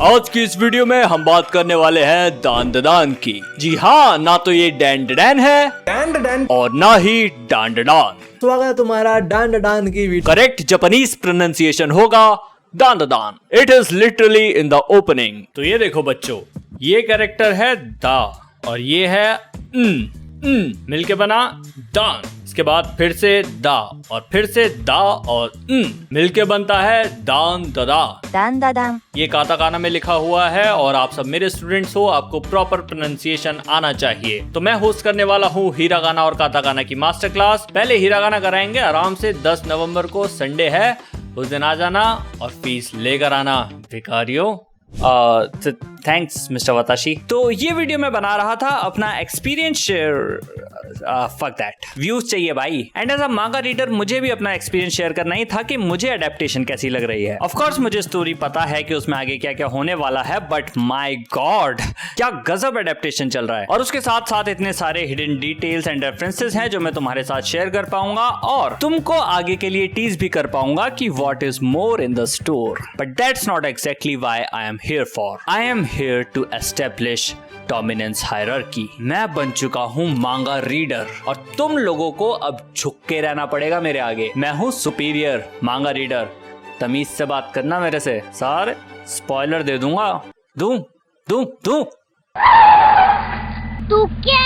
आज की इस वीडियो में हम बात करने वाले हैं दान ददान की। जी हाँ, ना तो ये डैन डैन है और ना ही डान डान। स्वागत है तुम्हारा डान डान की वीडियो। करेक्ट जापानीज प्रोनाउंसिएशन होगा Dandadan. It is literally in the opening. तो ये देखो बच्चों, ये कैरेक्टर है दा और ये है मिलके बना दान। इसके बाद फिर से दा और फिर से दा और मिलके बनता है दान ददा। दान दादान। ये काताकाना में लिखा हुआ है और आप सब मेरे स्टूडेंट्स हो, आपको प्रॉपर प्रोनाउंसिएशन आना चाहिए। तो मैं होस्ट करने वाला हूँ हीरागाना और काताकाना की मास्टर क्लास। पहले हीरागाना कराएंगे आराम से। 10 नवंबर को संडे है, उस दिन आ जाना और फीस लेकर आना भिखारियों। Thanks mister Watashi. तो ये वीडियो मैं बना रहा था अपना experience share. Fuck that, views चाहिए भाई। And as a manga reader मुझे भी अपना एक्सपीरियंस शेयर करना ही था कि मुझे अडेप्टेशन कैसी लग रही है। ऑफ कोर्स मुझे स्टोरी पता है कि उसमें आगे क्या क्या होने वाला है, बट माय गॉड क्या गजब अडेप्टेशन चल रहा है। और उसके साथ साथ इतने सारे हिडन डिटेल्स एंड रेफरेंसेस हैं जो मैं तुम्हारे साथ शेयर कर पाऊंगा और तुमको आगे के लिए टीज भी कर पाऊंगा कि what is more in the store. But that's not exactly why I am here for. I am here to establish dominance hierarchy. मैं बन चुका हूँ मांगा रीडर और तुम लोगों को अब झुक के रहना पड़ेगा मेरे आगे। मैं हूँ सुपीरियर मांगा रीडर। तमीज से बात करना मेरे से। सर स्पॉइलर दे दूंगा। दूं दूं दूं तू क्या?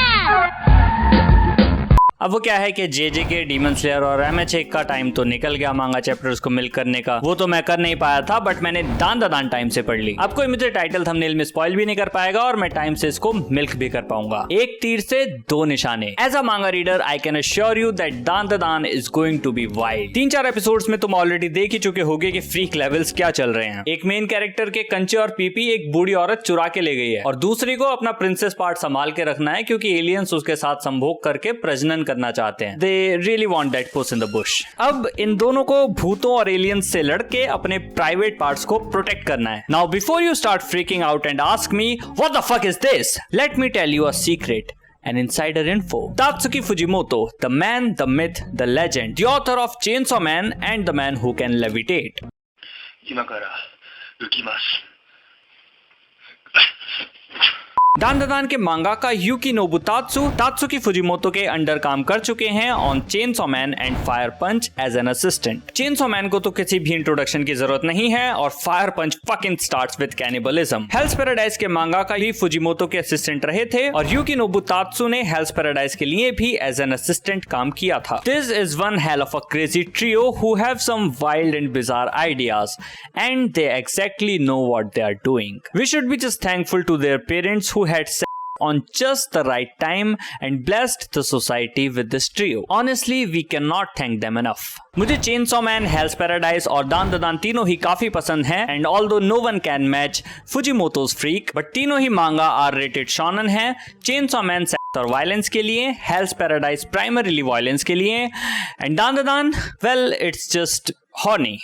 अब वो क्या है कि जेजे के डीमन स्लेयर और MH1 का टाइम तो निकल गया मांगा चैप्टर्स को मिल करने का। वो तो मैं कर नहीं पाया था, बट मैंने दान ददान टाइम से पढ़ ली। अब कोई मुझे टाइटल थंबनेल में स्पॉइल भी नहीं कर पाएगा और मैं टाइम से इसको मिल्क भी कर पाऊंगा। एक तीर से दो निशाने। As a manga reader I can assure you that Dandadan is going to be wild. 3-4 episodes में तुम ऑलरेडी देख ही चुके होगे कि फ्रीक लेवल्स क्या चल रहे हैं। एक मेन कैरेक्टर के कंचे और पीपी एक बूढ़ी औरत चुरा के ले गई है और दूसरी को अपना प्रिंसेस पार्ट संभाल के रखना है क्योंकि एलियंस उसके साथ संभोग करके प्रजनन करना चाहते हैं। They really want that puss in the bush. अब इन दोनों को भूतों और एलियंस से लड़के अपने प्राइवेट पार्ट्स को प्रोटेक्ट करना है। Now before you start freaking out and ask me what the fuck is this, let me tell you a secret. An insider info. Tatsuki Fujimoto, the man, the myth, the legend, the author of Chainsaw Man and the man who can levitate. 今から浮きます。 दान ददान के मांगाका यूकी नोबुतात्सु तात्सुकी फुजिमोतो के under काम कर चुके हैं on Chainsaw Man and Fire Punch as an assistant. Chainsaw Man को तो किसी भी इंट्रोडक्शन की जरूरत नहीं है और fire punch fucking starts with cannibalism. Hell's paradise के मांगाका भी फुजिमोतो के असिस्टेंट रहे थे और यूकी नोबुतात्सु ने हेल्स पैराडाइज के लिए भी एज एन असिस्टेंट काम किया था। This is one hell of a crazy trio who have some wild and bizarre ideas and they exactly know what they are doing. We should be just thankful to their parents who had set on just the right time and blessed the society with this trio. Honestly, we cannot thank them enough. मुझे Chainsaw Man, Hell's Paradise और दान ददान तीनों ही काफी पसंद हैं and although no one can match Fujimoto's freak, but तीनों ही मांगा R-rated shonen हैं। Chainsaw Man सेक्स और वायलेंस के लिए, Hell's Paradise primarily वायलेंस के लिए and दान ददान, well, it's just horny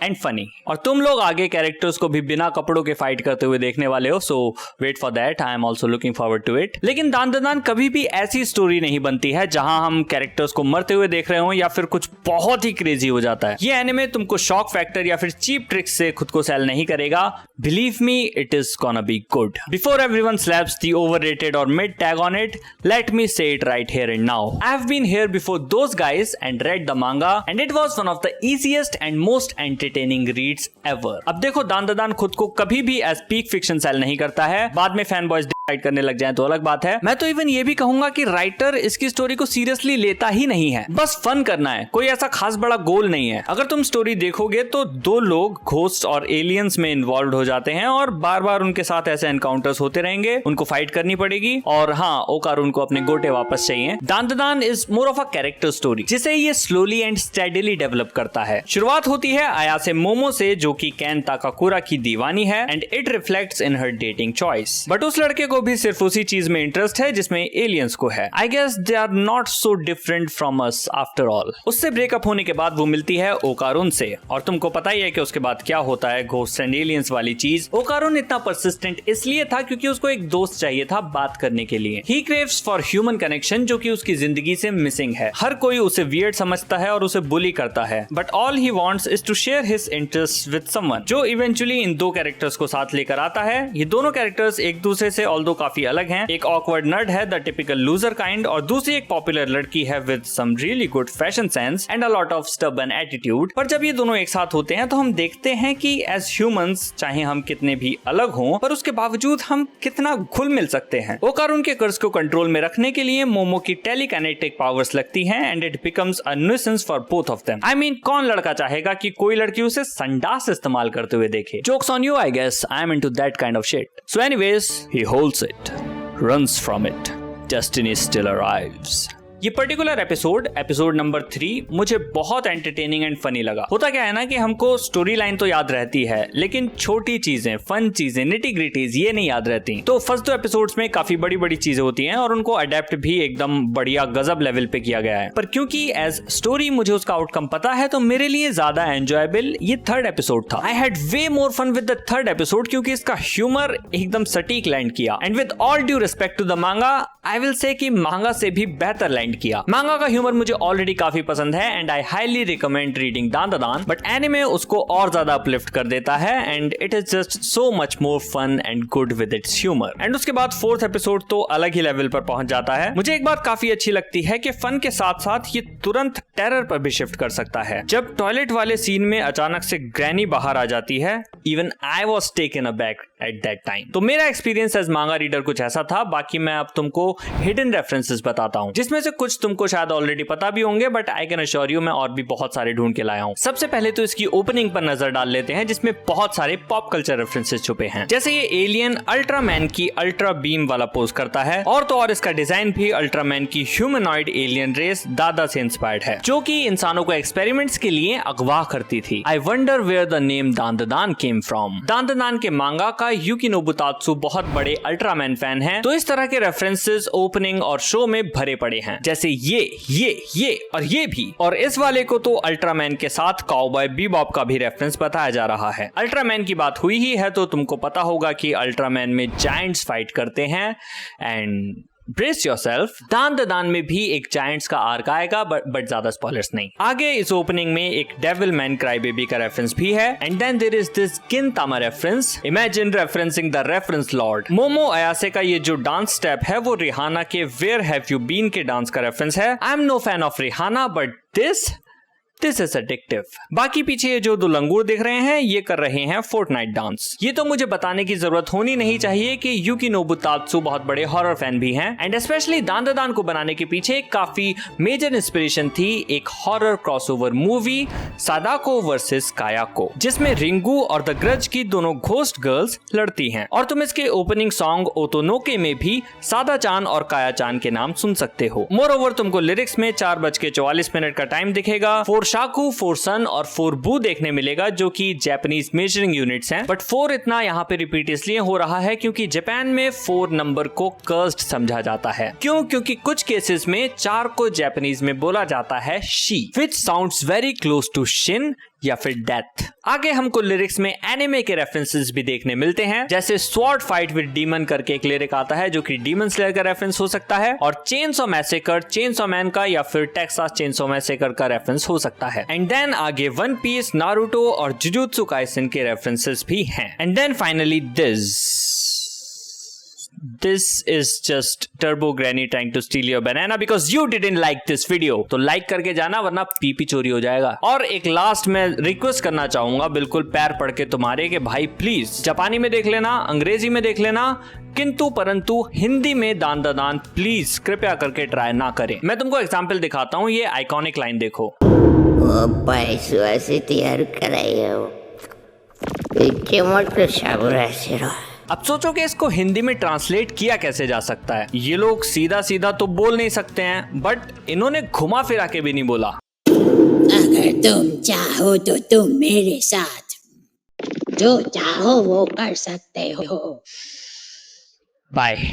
and funny. और तुम लोग आगे कैरेक्टर्स को भी बिना कपड़ों के फाइट करते हुए देखने वाले हो, so wait for that. I am also looking forward to it. लेकिन दान ददान कभी भी ऐसी स्टोरी नहीं बनती है जहां हम कैरेक्टर्स को मरते हुए देख रहे हो या फिर कुछ बहुत ही क्रेजी हो जाता है। ये एनिमे तुमको शॉक फैक्टर या फिर चीप ट्रिक्स से खुद को सेल नहीं करेगा। Believe me, it is gonna be good. Before everyone slaps the overrated और mid tag on it, let me say it right here and now. I have been here before those guys and read the manga and it was one of the easiest and most entertaining reads ever. अब देखो, दान ददान खुद को कभी भी as peak fiction cell नहीं करता है। बाद में फैन बॉयज डिसाइड करने लग जाएं तो अलग बात है। मैं तो इवन ये भी कहूंगा कि राइटर इसकी स्टोरी को सीरियसली लेता ही नहीं है, बस फन करना है। कोई ऐसा खास बड़ा गोल नहीं है। अगर तुम स्टोरी देखोगे तो दो लोग घोस्ट और एलियंस में इन्वॉल्व हो जाते हैं और बार बार उनके साथ ऐसे एनकाउंटर्स होते रहेंगे, उनको फाइट करनी पड़ेगी और हाँ, ओकारुन को अपने गोटे वापस चाहिए। Dandadan is more of a character story जिसे ये स्लोली एंड स्टेडीली डेवलप करता है। शुरुआत होती है अयासे मोमो से, जो कि कैन ताकाकुरा की दीवानी है and it reflects in her dating choice. But उस लड़के को को भी सिर्फ उसी चीज में इंटरेस्ट है जिसमें एलियंस को है। I guess they are not so different from us after all. उससे ब्रेकअप होने के बाद वो मिलती है ओकारुन से, और तुमको पता ही है कि उसके बाद क्या होता है, घोस्ट एंड एलियंस वाली चीज। ओकारुन इतना परसिस्टेंट इसलिए था क्योंकि उसको एक दोस्त चाहिए था बात करने के लिए। ही क्रेव्स फॉर ह्यूमन कनेक्शन, जो कि उसकी जिंदगी से मिसिंग है। हर कोई उसे वियर्ड समझता है और उसे बुली करता है, but all he wants is to share his interest with someone, जो इवेंचुअली इन दो कैरेक्टर्स को साथ लेकर आता है। ये दोनों कैरेक्टर्स एक दूसरे से ऑल्दो काफी अलग हैं। एक ऑकवर्ड नर्ड है, द टिपिकल लूजर काइंड, और दूसरी एक पॉपुलर लड़की है with some really good fashion sense and a lot of stubborn attitude. पर जब ये दोनों एक साथ होते हैं तो हम देखते हैं कि एज ह्यूमंस, चाहे हम कितने भी अलग हों, पर उसके बावजूद हम कितना घुल मिल सकते हैं। ओकारुन के कर्ज को कंट्रोल में रखने के लिए मोमो की टेलीकाइनेटिक पावर्स लगती हैं and it becomes a nuisance for both of them. I mean, कौन लड़का चाहेगा कि कोई लड़की उसे संडास इस्तेमाल करते हुए देखे? Jokes on you, I guess I am into that kind of shit. So anyways, he holds it, runs from it. Destiny still arrives. ये पर्टिकुलर एपिसोड नंबर 3 मुझे बहुत एंटरटेनिंग एंड फनी लगा। होता क्या है ना कि हमको स्टोरी लाइन तो याद रहती है, लेकिन छोटी चीजें, फन चीजें, निटी ग्रिटीज ये नहीं याद रहती। तो फर्स्ट 2 एपिसोड्स में काफी बड़ी बड़ी चीजें होती हैं और उनको अडेप्ट भी एकदम बढ़िया गजब लेवल पे किया गया है। पर क्योंकि एज स्टोरी मुझे उसका आउटकम पता है, तो मेरे लिए ज्यादा एंजॉयबल ये 3rd एपिसोड था। I had way more fun with the 3rd episode क्योंकि इसका ह्यूमर एकदम सटीक लैंड किया। And with all due respect to the manga, I will say कि मांगा से भी बेहतर लैंड किया। मांगा का ह्यूमर मुझे ऑलरेडी काफी पसंद है and I highly recommend reading then, but anime उसको और ज्यादा अपलिफ्ट कर देता है and it is just so much more fun and good with its humour. And उसके बाद 4th एपिसोड तो अलग ही लेवल पर पहुंच जाता है। मुझे एक बात काफी अच्छी लगती है कि फन के साथ साथ ये तुरंत टेरर पर भी शिफ्ट कर सकता है। जब टॉयलेट वाले सीन में अचानक से ग्रैनी बाहर आ जाती है, even I was taken aback at that time. तो मेरा एक्सपीरियंस एज मांगा रीडर कुछ ऐसा था। बाकी मैं अब तुमको हिडन रेफरेंसेस बताता हूँ, जिसमें से कुछ तुमको शायद ऑलरेडी पता भी होंगे, but I can assure you मैं और भी बहुत सारे ढूंढ के लाया हूँ। सबसे पहले तो इसकी ओपनिंग पर नजर डाल लेते हैं, जिसमें बहुत सारे पॉप कल्चर रेफरेंसेस छुपे हैं। जैसे ये एलियन अल्ट्रामैन की अल्ट्रा बीम वाला पोज करता है, और तो और इसका डिजाइन भी अल्ट्रामैन की ह्यूमनॉइड एलियन रेस दादा से इंस्पायर्ड है, जो कि इंसानों को एक्सपेरिमेंट्स के लिए अगवा करती थी। I wonder where the name Dan came from. दान के मांगा का यूकी नोबुतात्सु बहुत बड़े अल्ट्रामैन फैन हैं, तो इस तरह के रेफरेंसेस ओपनिंग और शो में भरे पड़े हैं। जैसे ये और ये भी, और इस वाले को तो अल्ट्रामैन के साथ काउबॉय बीबॉप का भी रेफरेंस बताया जा रहा है। अल्ट्रामैन की बात हुई ही है तो तुमको पता होगा कि अल्ट्रामैन में जायंट्स फाइट करते हैं एंड ब्रेस योरसेल्फ, दान में भी एक जायंट्स का आर्क आएगा, बट ज्यादा स्पॉयलर्स नहीं। आगे इस ओपनिंग में एक डेविल मैन क्राई बेबी का रेफरेंस भी है and then there is this Gintama reference. Imagine referencing the reference lord. Momo Ayase का ये जो डांस स्टेप है वो रिहाना के वेयर हैव यू बीन के डांस का रेफरेंस है। I am no fan of Rihanna, but this is addictive. बाकी पीछे ये जो 2 लंगूर दिख रहे हैं, ये कर रहे हैं फोर्टनाइट डांस। ये तो मुझे बताने की जरूरत होनी नहीं चाहिए कि यूकी नोबुतात्सु बहुत बड़े हॉरर फैन भी हैं एंड स्पेशली दान को बनाने के पीछे काफी मेजर इंस्पिरेशन थी एक हॉरर क्रॉसओवर मूवी सादाको वर्सेस कायाको, जिसमें रिंगू और द ग्रज की दोनों घोस्ट गर्ल्स लड़ती हैं। और तुम इसके ओपनिंग सॉन्ग ओतोनोके में भी सादा चान और काया चान के नाम सुन सकते हो। मोर ओवर तुमको लिरिक्स में 4:44 का टाइम दिखेगा। 4 शाकू, 4 सन और 4 बू देखने मिलेगा, जो कि जापानीज मेजरिंग यूनिट्स हैं। बट 4 इतना यहाँ पे रिपीट इसलिए हो रहा है क्योंकि जापान में 4 नंबर को कर्स्ड समझा जाता है। क्योंकि कुछ केसेस में 4 को जापानीज में बोला जाता है शी, which sounds very close to शिन या फिर डेथ। आगे हमको लिरिक्स में एनिमे के रेफरेंसेस भी देखने मिलते हैं, जैसे स्वॉर्ड फाइट विद डीमन करके एक लिरिक आता है जो कि डीमन स्लेयर का रेफरेंस हो सकता है, और चेनसॉ मैसेकर चेनसॉ मैन का या फिर टेक्सास चेनसॉ मैसेकर का रेफरेंस हो सकता है। एंड देन आगे वन पीस, नारुतो और जुजुत्सु काइसेन के रेफरेंसेस भी हैं। And then finally This is just Turbo Granny trying to steal your banana because you didn't like this video. तो लाइक करके जाना वरना पीपी चोरी हो जाएगा। और एक लास्ट में रिक्वेस्ट करना चाहूंगा, बिल्कुल पैर पड़ के तुम्हारे, कि भाई प्लीज जापानी में देख लेना, अंग्रेजी में देख लेना, किंतु परंतु हिंदी में दान प्लीज कृपया करके ट्राई ना करें। मैं तुमको एग्जाम्पल दिखाता हूँ, ये आइकॉनिक लाइन देखो। पैसा से तैयार कराइयो, अब सोचो कि इसको हिंदी में ट्रांसलेट किया कैसे जा सकता है। ये लोग सीधा सीधा तो बोल नहीं सकते हैं, बट इन्होंने घुमा फिरा के भी नहीं बोला। अगर तुम चाहो तो तुम मेरे साथ जो चाहो वो कर सकते हो। बाय।